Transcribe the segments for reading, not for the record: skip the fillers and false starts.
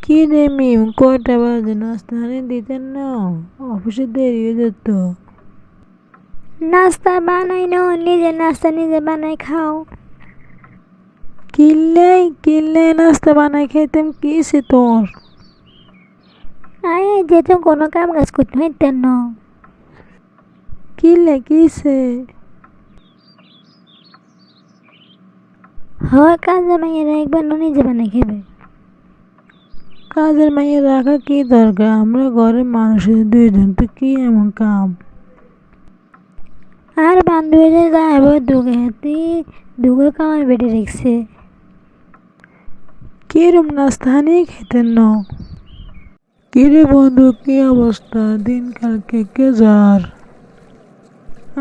কি রে মিম, কয়টা বাজে? নাস্তা হানি দিতেন না? অফিসে দেরি হয়ে যেত। নাস্তা বানাই না, নিজে নাস্তা নিজে বানাই খাও। কিনলে কিনলে নাস্তা বানাই খাইতাম, কি সে তোর? আয় যেত কোনো কাম কাজ করতে হইতেন না। কিনলে কি সে? হয় কাজে মাইয়েরা একবার না নিজে বানাই খাবে। কাজের মাইয়া রাখা কি দরকার? আমরা ঘরের মানুষের দুইজন, তো কি এমন কাম? আর বান্ধবীদের যাবো দুগে হাতি দুগে কামার বেটে রেখছে। কিরম নাস্তা হানি খাইতেন না? কিরে বন্ধু, কি অবস্থা? দিনকাল কে যার?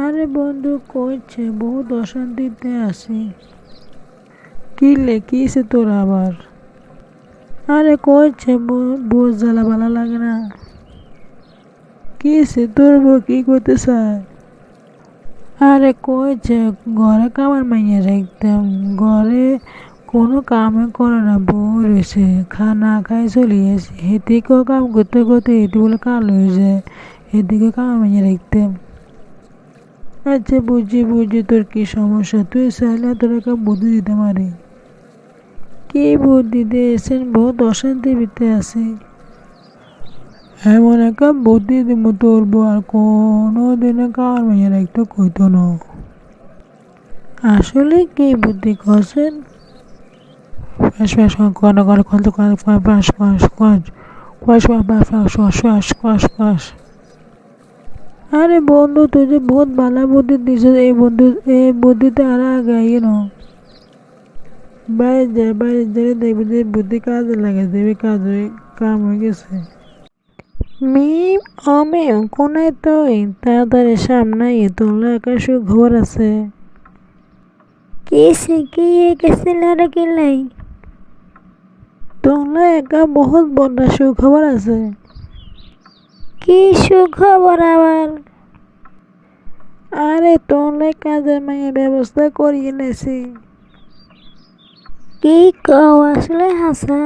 আরে বন্ধু, কইছে বহুত অশান্তিতে আছি। কিনলে কিসে তোর আবার? আরে কইছে বোঝ জ্বালা ভালো লাগে না। কিসে তোর বউ কি করতে চায়? আরে কইছে ঘরে কামার মাইয়া রাখতাম, ঘরে কোনো কামে করে না, বউ রয়েছে, খানা খাই চলিয়েছে, হেতিকেও কাম করতে করতে হেতি বলে কালো হয়ে যায়, এদিকে কামার মাইয়া রাখতাম। আচ্ছা বুঝি বুঝি, তোর কি সমস্যা? তুই চাইলে তোর একটা বুদ্ধি দিতে পারি। কি বুদ্ধি দিয়েছেন? বহুত অশান্তির ভিতরে আছে। এমন একটা বুদ্ধি দিব তোর বউ আর কোনো দিনে কামার মাইয়া রাখতে কইতো না। আসলে কি বুদ্ধি করছেন? শ্বাস শ্বাস কর কর কর কর শ্বাস শ্বাস কর শ্বাস শ্বাস শ্বাস। আরে বন্ধু, তুই যে বহুত ভালো বুদ্ধি দিছিস, এই বুদ্ধিতে আর আগে না। বাইরে যা দেখবি যে বুদ্ধি কাজে লাগে, দেবে কাজে কাম হয়ে গেছে। মিম, ও মিম, কোনায় তুই? তাড়াতাড়ি সামনে তোর একটা সুখবর আছে। কি সে কি কেসিলারে কিলাই? তোমরা একটা বহুত বড় সুখবর আছে। কি সুখবর আবার? আরে তোমরা কাজের মাইয়া ব্যবস্থা করিয়ে নেছি। কি কও আসলে হাসা?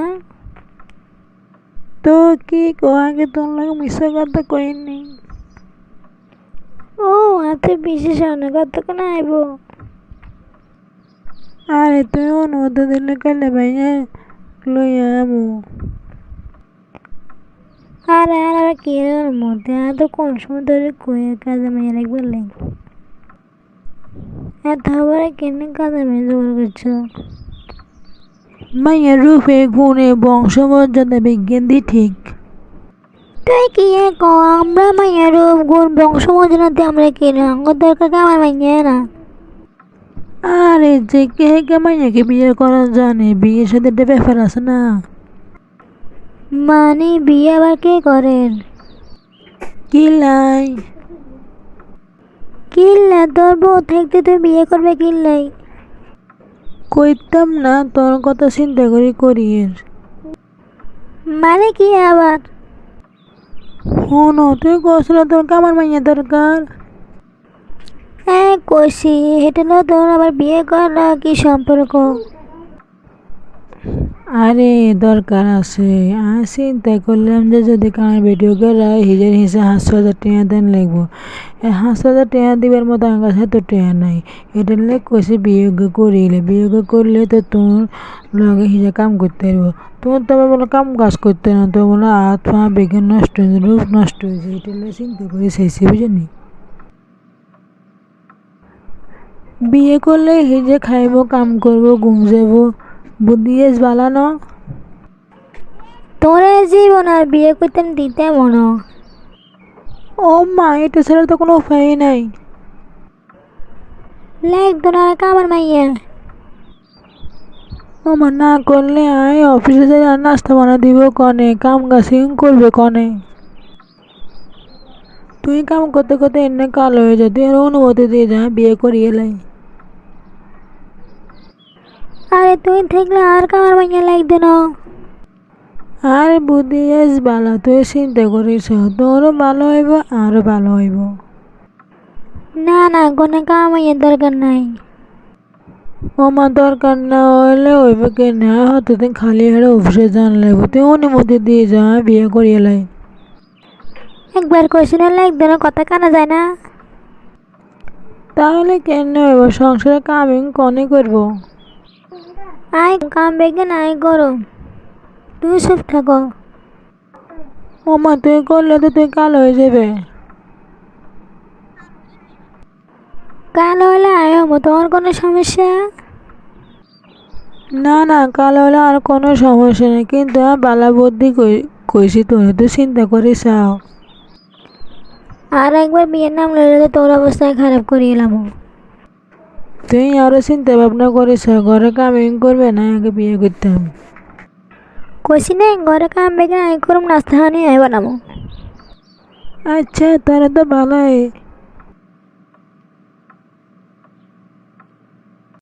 তো কি কো, আগে তোমরা মিশা কথা কইনি। ও হাতে বিশেষ অনেক কতক্ষণ আইব? আরে তুই অনুমতি দিলে কালে ভাইয়া লইয়া আমু। আরে আর আবার কি এর মধ্যে আর তো কোন সময় ধরে কয়ে কাজে মেয়ে রাখবার লাই। এত আবার কেন কাজে মেয়ে জোগাড় করছো? মাইয়া রূপে গুণে বংশমর্যাদা বিজ্ঞান দি ঠিক। তুই কি কো? আমরা মাইয়ার গুণ বংশ মজনাতে আমরা কি না আঙ্গ দরকার আমার মাইয়া না। আরে যে কে মাইয়াকে বিয়ে করা জানে, বিয়ের সাথে একটা ব্যাপার আছে না। মানে বিয়ে আবার কে করেন? কিলাই? কিল্লা তোর বউ থাকতে তুই বিয়ে করবে কিল্লাই? কইতাম না, তোর কথা চিন্তা করিয়ের। মানে কি আবার? শোনো, তুই কছিল তোর কামার মাইয়া দরকার। হ্যাঁ কষি হেঁটে না তোর আবার বিয়ে করা কি সম্পর্ক? আরে দরকার আছে। আমি চিন্তা করলাম যে যদি কামার ভিডিও করে হিজের হিসে 5,000 টাকা দেন লাগবো। 5,000 টাকা দিবার মতো আমার কাছে তো টাকা নাই। এটা নিয়ে কইছে বিয়োগ করিলে, বিয়োগ করলে তো তোর লগে হিজে কাম করতে পারবো। তোমার তো আবার বলে কাম কাজ করতে না, তো বলে হাত পা বেগে নষ্ট হয়েছে, রূপ নষ্ট হয়েছে। এটা নিয়ে চিন্তা করে চাইছি, বুঝলি? বিয়ে করলে হিজে খাইবো, কাম করবো, ঘুম যাবো, বুদ্ধি বালানো। তোরে জীবন আর বিয়ে করতেন দিতে মনো। ও মা, এটা ছাড়া তো কোনো উপায় নাই। লাইক দোনার কামার মাইয়া। ও মা, না করলে আয় অফিসে যাই আর নাস্তা বানা দিব কনে, কাম গাছিং করবে কনে। তুই কাম করতে করতে এনে কালো হয়ে যা, তুই আর অনুমতি দিয়ে যা, বিয়ে করিয়ে লাই। আরে তুই থাকলে আর কামার মাইয়া লাগবে না। আর বুদ্ধি বালা, তুই চিন্তা করিস, তোরও ভালো হইব আরও ভালো হইব। না না কোনো কামাইয়ের দরকার নাই। ওমা দরকার না হইলে হইবে কেনে হতদিন খালি হারে অফিসে জান লাগবে তুই অনুমতি দিয়ে যা বিয়ে করিয়ে লাই। একবার কোশ্চেন হলে একদিনের কথা কানা যায় না। তাহলে কেন হইব সংসারে কামিং কনে করবো। আয় কাম বেগে না আয় করো, তুমি চুপ থাকো। ওমা তুই করলে তো তুই কাল হয়ে যাবে। কাল হলে আয়ো তোমার কোনো সমস্যা? না না কাল হলে আর কোনো সমস্যা নেই, কিন্তু বালা বুদ্ধি কইছি তোর তুই চিন্তা করিস চাও। আর একবার বিয়ের নাম লইলে তো তোর অবস্থায় খারাপ করে এলাম। তুই আরো চিন্তা ভাবনা করিস ঘরে কামিং করবে না আগে বিয়ে করতাম। কইছি না ঘরে কাম বেগে আয় করুম, নাস্তা হানি আয় বানাবো। আচ্ছা তারা তো ভালোই।